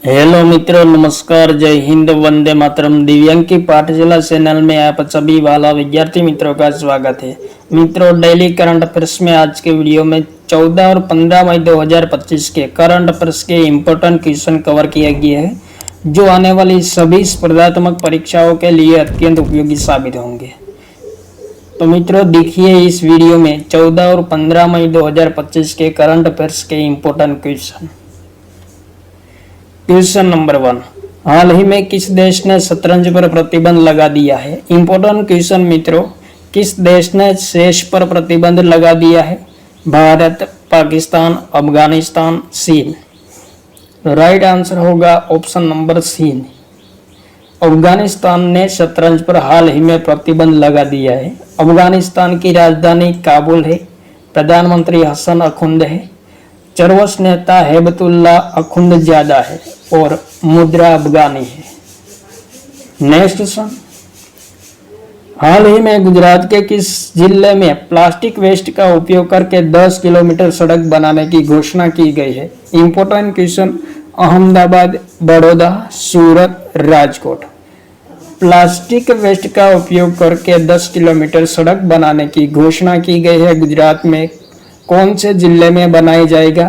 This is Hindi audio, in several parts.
हेलो मित्रों, नमस्कार, जय हिंद, वंदे मातरम। दिव्यांग की पाठशाला चैनल में आप सभी वाला विद्यार्थी मित्रों का स्वागत है। मित्रों, डेली करंट अफेयर्स में आज के वीडियो में 14 और 15 मई 2025 के करंट अफेयर्स के इम्पोर्टेंट क्वेश्चन कवर किया गया है, जो आने वाली सभी स्पर्धात्मक परीक्षाओं के लिए अत्यंत उपयोगी साबित होंगे। तो मित्रों, देखिए इस वीडियो में 14 और 15 मई 2025 के करंट अफेयर्स के इम्पोर्टेंट क्वेश्चन। क्वेश्चन नंबर 1, हाल ही में किस देश ने शतरंज पर प्रतिबंध लगा दिया है? इंपॉर्टेंट क्वेश्चन मित्रों, किस देश ने चेस पर प्रतिबंध लगा दिया है? भारत, पाकिस्तान, अफगानिस्तान, चीन। राइट आंसर होगा ऑप्शन नंबर सी। अफगानिस्तान ने शतरंज पर हाल ही में प्रतिबंध लगा दिया है। अफगानिस्तान की राजधानी काबुल है। प्रधानमंत्री हसन अखुंद है। चरवस नेता हेबतुल्ला अखुंदजादा है और मुद्रा अफगानी है। नेक्स्ट क्वेश्चन, हाल ही में गुजरात के किस जिले में प्लास्टिक वेस्ट का उपयोग करके 10 किलोमीटर सड़क बनाने की घोषणा की गई है? इंपॉर्टेंट क्वेश्चन, अहमदाबाद, बड़ौदा, सूरत, राजकोट। प्लास्टिक वेस्ट का उपयोग करके 10 किलोमीटर सड़क बनाने की घोषणा की गई है। गुजरात में कौन से जिले में बनाई जाएगा?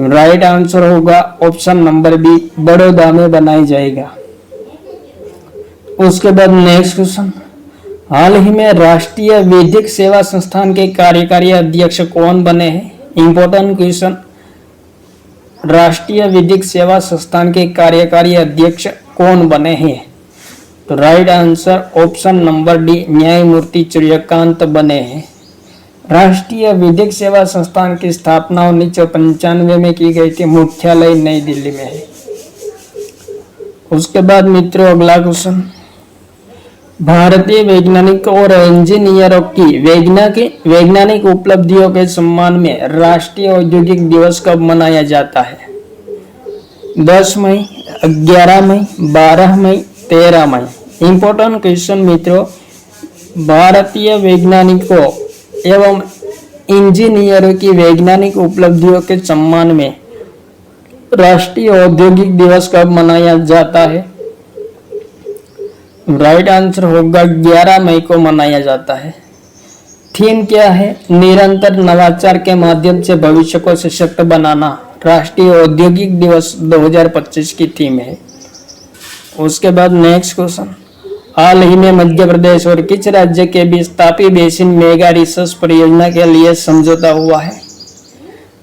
राइट आंसर होगा ऑप्शन नंबर बी, बड़ौदा में बनाई जाएगा। उसके बाद नेक्स्ट क्वेश्चन, हाल ही में राष्ट्रीय विधिक सेवा संस्थान के कार्यकारी अध्यक्ष कौन बने हैं? इंपॉर्टेंट क्वेश्चन, राष्ट्रीय विधिक सेवा संस्थान के कार्यकारी अध्यक्ष कौन बने हैं? तो right answer option number D, न्यायमूर्ति सूर्यकांत बने हैं। राष्ट्रीय विधिक सेवा संस्थान की स्थापना 1995 में की गई थी। मुख्यालय नई दिल्ली में है। उसके बाद मित्रों अगला क्वेश्चन, भारतीय वैज्ञानिक और इंजीनियरों की वैज्ञानिक उपलब्धियों के सम्मान में राष्ट्रीय औद्योगिक दिवस कब मनाया जाता है? 10 मई, 11 मई, 12 मई, 13 मई। इंपॉर्टेंट क्वेश्चन मित्रों, भारतीय वैज्ञानिकों एवं इंजीनियरों की वैज्ञानिक उपलब्धियों के सम्मान में राष्ट्रीय औद्योगिक दिवस कब मनाया जाता है? राइट आंसर होगा 11 मई को मनाया जाता है। थीम क्या है? निरंतर नवाचार के माध्यम से भविष्य को सशक्त बनाना। राष्ट्रीय औद्योगिक दिवस 2025 की थीम है। उसके बाद नेक्स्ट क्वेश्चन, हाल ही में मध्य प्रदेश और किस राज्य के बीच तापी बेसिन मेगा रिसर्च परियोजना के लिए समझौता हुआ है?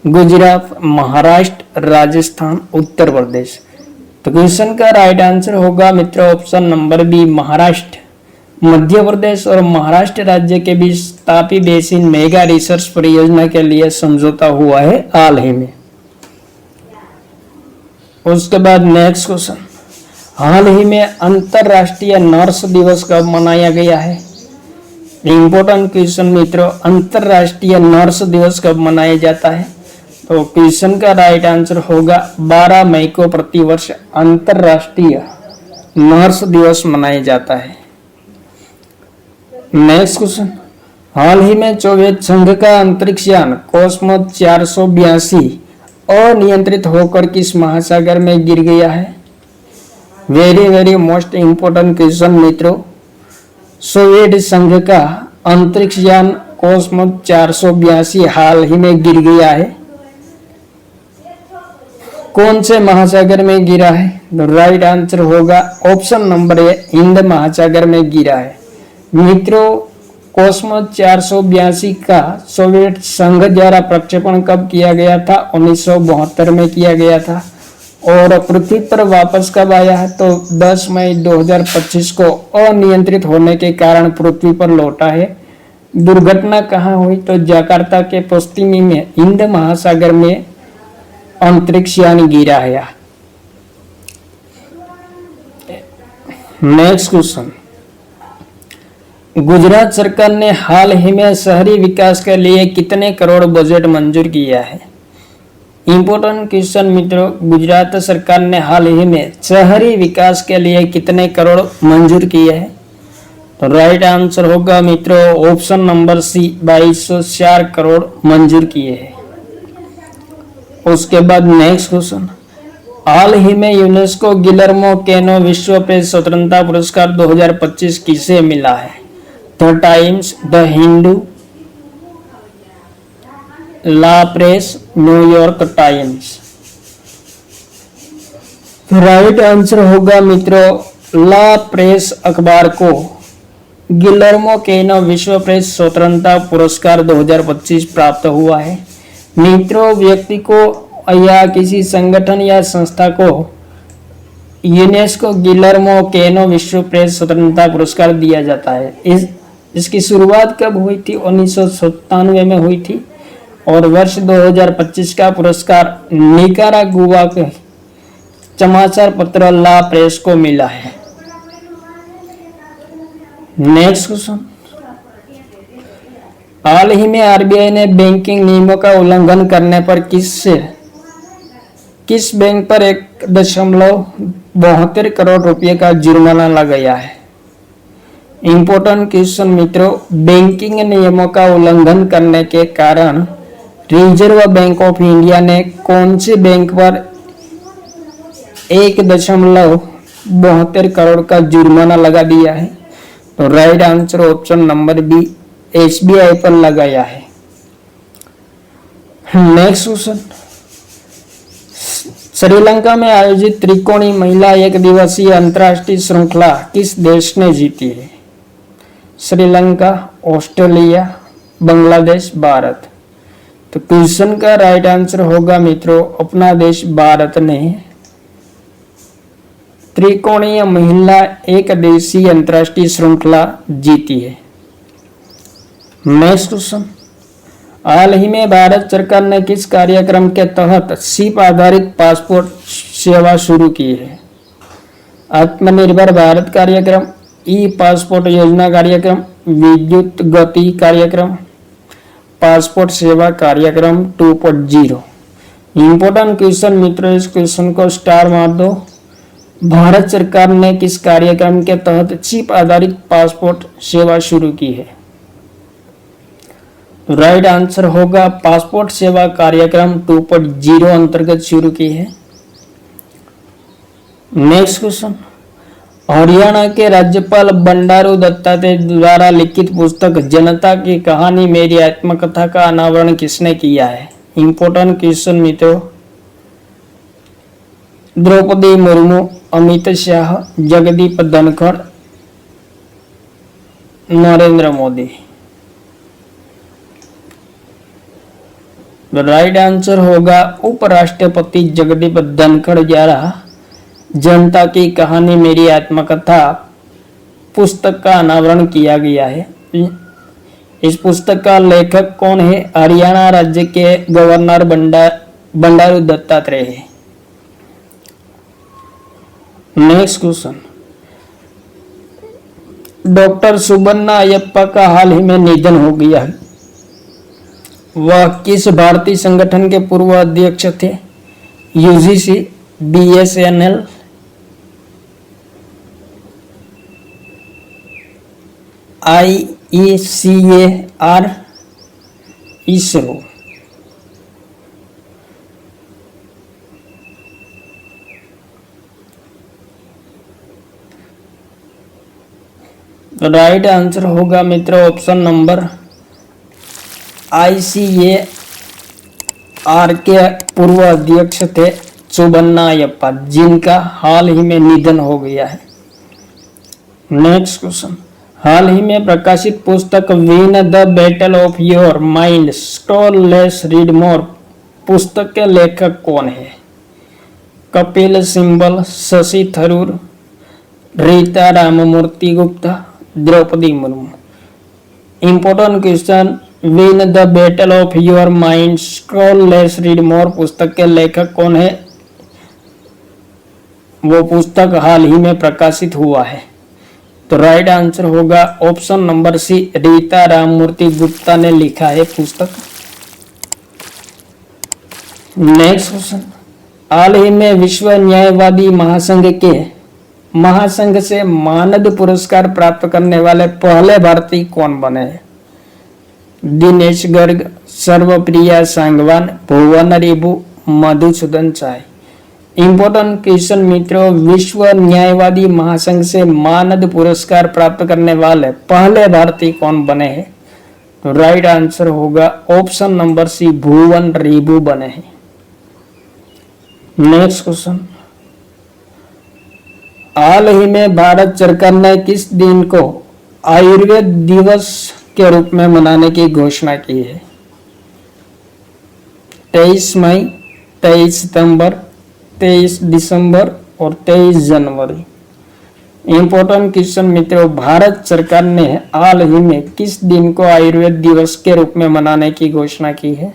गुजरात, महाराष्ट्र, राजस्थान, उत्तर प्रदेश। तो क्वेश्चन का राइट आंसर होगा मित्रों option number B, Maharashtra. Madhya Pradesh और महाराष्ट्र राज्य के बीच तापी बेसिन मेगा रिसर्च परियोजना के लिए समझौता हुआ है हाल ही में। उसके बाद नेक्स्ट क्वेश्चन, हाल ही में अंतरराष्ट्रीय नर्स दिवस कब मनाया गया है? इंपॉर्टेंट क्वेश्चन मित्रों, अंतरराष्ट्रीय नर्स दिवस कब मनाया जाता है? तो क्वेश्चन का राइट आंसर होगा 12 मई को प्रतिवर्ष अंतरराष्ट्रीय नर्स दिवस मनाया जाता है। नेक्स्ट क्वेश्चन, हाल ही में सोवियत संघ का अंतरिक्ष यान कॉस्मोस 482 अनियंत्रित होकर किस महासागर में गिर गया है? वेरी मोस्ट इंपोर्टेंट क्वेश्चन मित्रों, सोवियत संघ का अंतरिक्ष यान कॉस्मोस 482 हाल ही में गिर गया है। कौन से महासागर में गिरा है? राइट आंसर होगा ऑप्शन नंबर ए, हिंद महासागर में गिरा है। मित्रों, कॉस्मोस 482 का सोवियत संघ द्वारा प्रक्षेपण कब किया गया था? 1972 में किया गया था। और पृथ्वी पर वापस कब आया है? तो 10 मई 2025 को अनियंत्रित होने के कारण पृथ्वी पर लौटा है। दुर्घटना कहाँ हुई? तो जकार्ता के पश्चिमी में हिंद महासागर में अंतरिक्ष यान गिरा है। नेक्स्ट क्वेश्चन, गुजरात सरकार ने हाल ही में शहरी विकास के लिए कितने करोड़ बजट मंजूर किया है? इंपॉर्टेंट क्वेश्चन मित्रों, गुजरात सरकार ने हाल ही में शहरी विकास के लिए कितने करोड़ मंजूर किए हैं? तो राइट आंसर होगा मित्रों ऑप्शन नंबर सी, 2204 करोड़ मंजूर किए हैं। उसके बाद नेक्स्ट क्वेश्चन, हाल ही में यूनेस्को गिलर्मो कैनो विश्व प्रेस स्वतंत्रता पुरस्कार 2025 किसे मिला है? The Times, the Hindu, La Presse, New York Times. Right answer होगा मित्रों ला प्रेस अखबार को गिलर्मो कैनो विश्व प्रेस स्वतंत्रता पुरस्कार 2025 प्राप्त हुआ है। मित्रों, व्यक्ति को या किसी संगठन या संस्था को यूनेस्को गिलर्मो कैनो विश्व प्रेस स्वतंत्रता पुरस्कार दिया जाता है। इसकी शुरुआत कब हुई थी? 1997 में हुई थी और वर्ष 2025 का पुरस्कार निकारागुआ के समाचार पत्र ला प्रेस को मिला है। नेक्स्ट क्वेश्चन, हाल ही में आरबीआई ने बैंकिंग नियमों का उल्लंघन करने पर किस बैंक पर 1.72 करोड़ रुपए का जुर्माना लगाया है? इंपॉर्टेंट क्वेश्चन मित्रों, बैंकिंग नियमों का उल्लंघन करने के कारण रिजर्व बैंक ऑफ इंडिया ने कौन से बैंक पर 1.72 करोड़ का जुर्माना लगा दिया है? तो right answer option number B, SBI पर लगाया है। नेक्स्ट क्वेश्चन, श्रीलंका में आयोजित त्रिकोणीय महिला एक दिवसीय अंतर्राष्ट्रीय श्रृंखला किस देश ने जीती है? श्रीलंका, ऑस्ट्रेलिया, बांग्लादेश, भारत। तो क्वेश्चन का राइट आंसर होगा मित्रों अपना देश भारत ने त्रिकोणीय महिला एक दिवसीय अंतर्राष्ट्रीय श्रृंखला जीती है। नेक्स्ट क्वेश्चन, हाल ही में भारत सरकार ने किस कार्यक्रम के तहत सिप आधारित पासपोर्ट सेवा शुरू की है? आत्मनिर्भर भारत कार्यक्रम, ई पासपोर्ट योजना कार्यक्रम, विद्युत गति कार्यक्रम, पासपोर्ट सेवा कार्यक्रम 2.0। इंपॉर्टेंट क्वेश्चन मित्रों, इस क्वेश्चन को स्टार मार दो। भारत सरकार ने किस कार्यक्रम के तहत चिप आधारित पासपोर्ट सेवा शुरू की है? राइट आंसर होगा पासपोर्ट सेवा कार्यक्रम 2.0 अंतर्गत शुरू की है। नेक्स्ट क्वेश्चन, हरियाणा के राज्यपाल बंडारू दत्तात्रेय द्वारा लिखित पुस्तक जनता की कहानी मेरी आत्मकथा का अनावरण किसने किया है? इंपॉर्टेंट क्वेश्चन मित्रों, द्रौपदी मुर्मू, अमित शाह, जगदीप धनखड़, नरेंद्र मोदी। राइट आंसर होगा उपराष्ट्रपति जगदीप धनखड़ द्वारा जनता की कहानी मेरी आत्मकथा पुस्तक का अनावरण किया गया है। इस पुस्तक का लेखक कौन है? हरियाणा राज्य के गवर्नर बंडारू दत्तात्रेय है। Next question, doctor Subbanna Ayyappa का हाल ही में निधन हो गया है। वह किस भारतीय संगठन के पूर्व अध्यक्ष थे? UGC, BSNL, ICAR, ISRO. Right answer होगा मित्रों ऑप्शन नंबर आईसीएआर के पूर्व अध्यक्ष थे सुबन्ना अयप्पा, जिनका हाल ही में निधन हो गया है। नेक्स्ट क्वेश्चन, हाल ही में प्रकाशित पुस्तक win the battle of your mind, scroll less read more पुस्तक के लेखक कौन है? Kapil Sibal, Shashi Tharoor, Rita Ramamurthy Gupta, Draupadi Murmu. Important question, win the battle of your mind, scroll less read more पुस्तक के लेखक कौन है? वो पुस्तक हाल ही में प्रकाशित हुआ है। तो राइट आंसर होगा option number C, Rita Ramamurthy Gupta ने लिखा है पुस्तक। नेक्स्ट क्वेश्चन, हाल ही में विश्व न्यायवादी महासंघ से मानद पुरस्कार प्राप्त करने वाले पहले भारतीय कौन बने? दिनेश गर्ग, सर्वप्रिया सांगवान, भुवन रिबू, मधुसूदन चाय। इंपॉर्टेंट क्वेश्चन मित्रों, विश्व न्यायवादी महासंघ से मानद पुरस्कार प्राप्त करने वाले पहले भारतीय कौन बने हैं? तो राइट आंसर होगा ऑप्शन नंबर सी, भुवन रिबू बने हैं। नेक्स्ट क्वेश्चन, हाल ही में भारत सरकार ने किस दिन को आयुर्वेद दिवस के रूप में मनाने की घोषणा की है? 23 मई, 23 सितंबर, 23 दिसंबर और 23 जनवरी। इंपॉर्टेंट क्वेश्चन मित्रों, भारत सरकार ने हाल ही में किस दिन को आयुर्वेद दिवस के रूप में मनाने की घोषणा की है?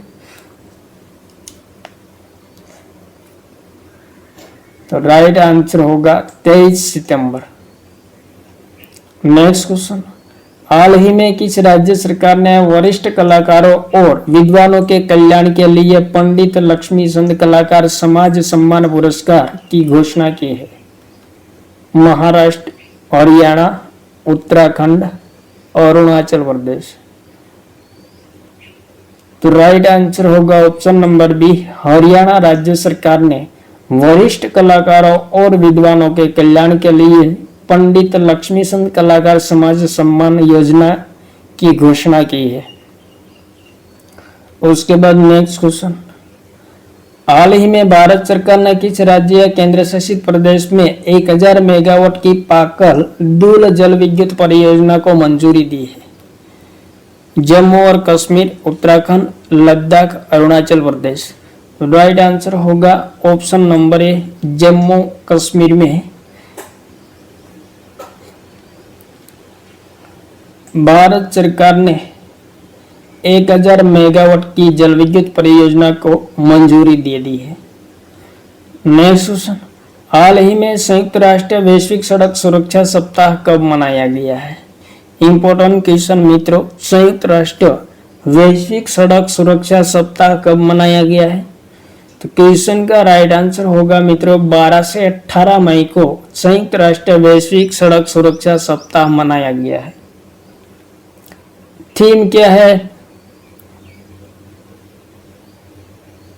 तो राइट आंसर होगा 23 सितंबर। नेक्स्ट क्वेश्चन, हाल ही में किस राज्य सरकार ने वरिष्ठ कलाकारों और विद्वानों के कल्याण के लिए पंडित लक्ष्मी चंद कलाकार समाज सम्मान पुरस्कार की घोषणा की है? महाराष्ट्र, हरियाणा, उत्तराखंड, अरुणाचल प्रदेश। तो राइट आंसर होगा ऑप्शन नंबर बी, हरियाणा राज्य सरकार ने वरिष्ठ कलाकारों और विद्वानों के कल्याण के लिए पंडित लक्ष्मीचंद कलाकार समाज सम्मान योजना की घोषणा की है। उसके बाद नेक्स्ट क्वेश्चन, हाल ही में भारत सरकार ने किस राज्य या केंद्र शासित प्रदेश में 1000 मेगावाट की पाकल दूल जल विद्युत परियोजना को मंजूरी दी है? जम्मू और कश्मीर, उत्तराखंड, लद्दाख, अरुणाचल प्रदेश। राइट आंसर होगा option number A, Jammu Kashmir में भारत सरकार ने 1000 मेगावाट की जल विद्युत परियोजना को मंजूरी दे दी है। नेक्स्ट क्वेश्चन, हाल ही में संयुक्त राष्ट्र वैश्विक सड़क सुरक्षा सप्ताह कब मनाया गया है? इंपॉर्टेंट क्वेश्चन मित्रों, संयुक्त राष्ट्र वैश्विक सड़क सुरक्षा सप्ताह कब मनाया गया है? तो क्वेश्चन का राइट आंसर होगा मित्रों 12 से 18 मई को संयुक्त राष्ट्र वैश्विक सड़क सुरक्षा सप्ताह मनाया गया है। थीम क्या है?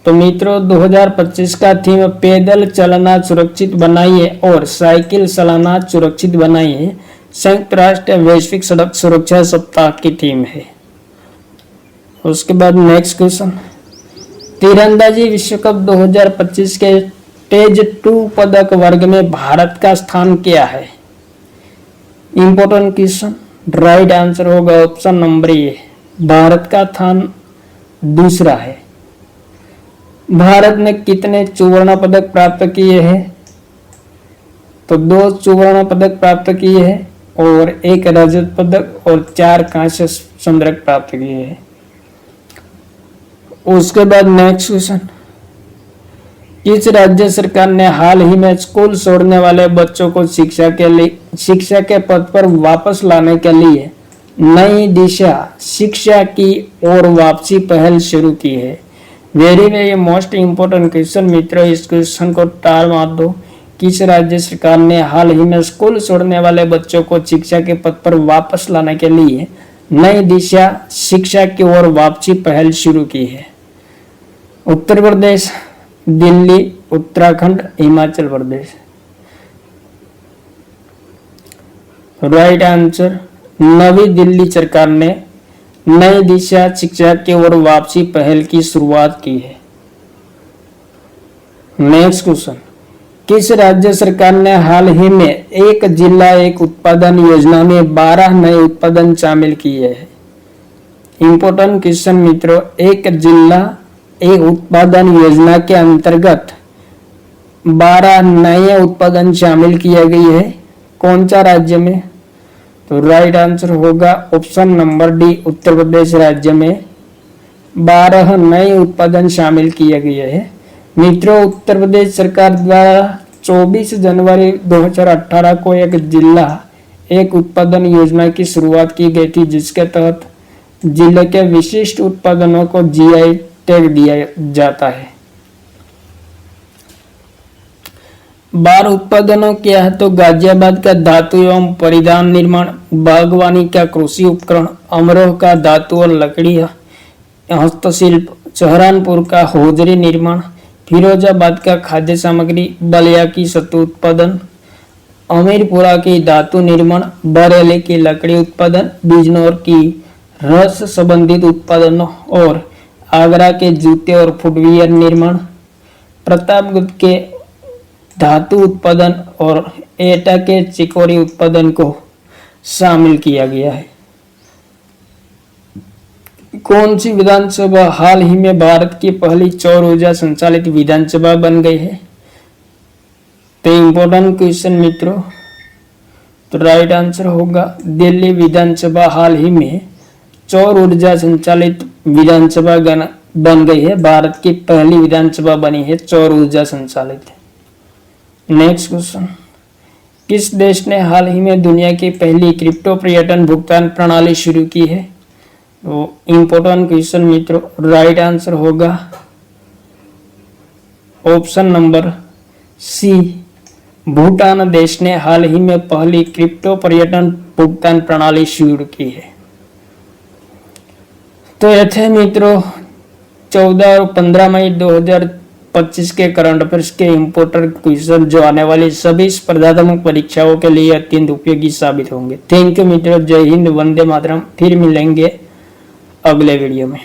तो मित्रों 2025 का थीम पैदल चलना सुरक्षित बनाइए और साइकिल चलाना सुरक्षित बनाइए संयुक्त राष्ट्र वैश्विक सड़क सुरक्षा सप्ताह की थीम है। उसके बाद नेक्स्ट क्वेश्चन, तीरंदाजी विश्व कप 2025 के स्टेज 2 पदक वर्ग में भारत का स्थान क्या है? इंपॉर्टेंट क्वेश्चन, राइट आंसर होगा ऑप्शन नंबर ए, भारत का स्थान दूसरा है। भारत ने कितने स्वर्ण पदक प्राप्त किए हैं? तो 2 स्वर्ण पदक प्राप्त किए हैं और 1 रजत पदक और 4 कांस्य पदक प्राप्त किए हैं। उसके बाद नेक्स्ट क्वेश्चन, किस राज्य सरकार ने हाल ही में स्कूल छोड़ने वाले बच्चों को शिक्षा के पद पर वापस लाने के लिए नई दिशा शिक्षा की ओर वापसी पहल शुरू की है? वेरी मोस्ट इंपोर्टेंट क्वेश्चन मित्रों, इस क्वेश्चन को टार मार दो। किस राज्य सरकार ने हाल ही में स्कूल छोड़ने वाले बच्चों को शिक्षा के पद पर वापस लाने के लिए नई दिशा शिक्षा की ओर वापसी पहल शुरू की है? उत्तर प्रदेश, दिल्ली, उत्तराखंड, हिमाचल प्रदेश। राइट आंसर, नवी दिल्ली सरकार ने नई दिशा शिक्षा की ओर वापसी पहल की शुरुआत की है। नेक्स्ट क्वेश्चन, किस राज्य सरकार ने हाल ही में एक जिला एक उत्पादन योजना में 12 नए उत्पादन शामिल किए हैं? इंपॉर्टेंट क्वेश्चन मित्रों, एक जिला एक उत्पादन योजना के अंतर्गत 12 नए उत्पादन शामिल किए गए हैं। कौन सा राज्य में? तो राइट आंसर होगा option number D, Uttar Pradesh राज्य में 12 नए उत्पादन शामिल किए गए हैं। मित्रों, उत्तर प्रदेश सरकार द्वारा 24 जनवरी 2018 को एक जिला एक उत्पादन योजना की शुरुआत की गई थी, जिसके तहत जिले के विशिष्ट उत्पादनों को जीआई टैग दिया जाता है। 12 उत्पादनों क्या है? तो गाजियाबाद का धातु एवं परिधान निर्माण, बागवानी का कृषि उपकरण, अमरोह का धातु और लकड़ी हस्तशिल्प, सहारनपुर का हौजरी निर्माण, फिरोजाबाद का खाद्य सामग्री, बलिया की सत्तू उत्पादन, अमीरपुरा की धातु निर्माण, बरेली की लकड़ी उत्पादन, बिजनौर की रस संबंधित उत्पादन और आगरा के जूते और फुटवियर निर्माण, प्रतापगढ़ के धातु उत्पादन और एटा के चिकोरी उत्पादन को शामिल किया गया है। कौन सी विधानसभा हाल ही में भारत की पहली सौर ऊर्जा संचालित विधानसभा बन गई है? तो इम्पोर्टेंट क्वेश्चन मित्रों, तो राइट आंसर होगा दिल्ली विधानसभा हाल ही में सौर ऊर्जा संचालित विधानसभा बन गई है। भारत की पहली विधानसभा बनी है सौर ऊर्जा संचालित। नेक्स्ट क्वेश्चन, किस देश ने हाल ही में दुनिया की पहली क्रिप्टो पर्यटन भुगतान प्रणाली शुरू की है? तो इम्पोर्टेंट क्वेश्चन मित्रों, राइट आंसर होगा ऑप्शन नंबर सी, भूटान देश ने हाल ही में पहली क्रिप्टो पर्यटन भुगतान प्रणाली शुरू की है। तो ये थे मित्रों 14 और 15 मई 2025 के करंट अफेयर्स के इम्पोर्टेंट क्वेश्चन जो आने वाली सभी स्पर्धात्मक परीक्षाओं के लिए अत्यंत उपयोगी साबित होंगे। थैंक यू मित्रों, जय हिंद, वंदे मातरम। फिर मिलेंगे अगले वीडियो में।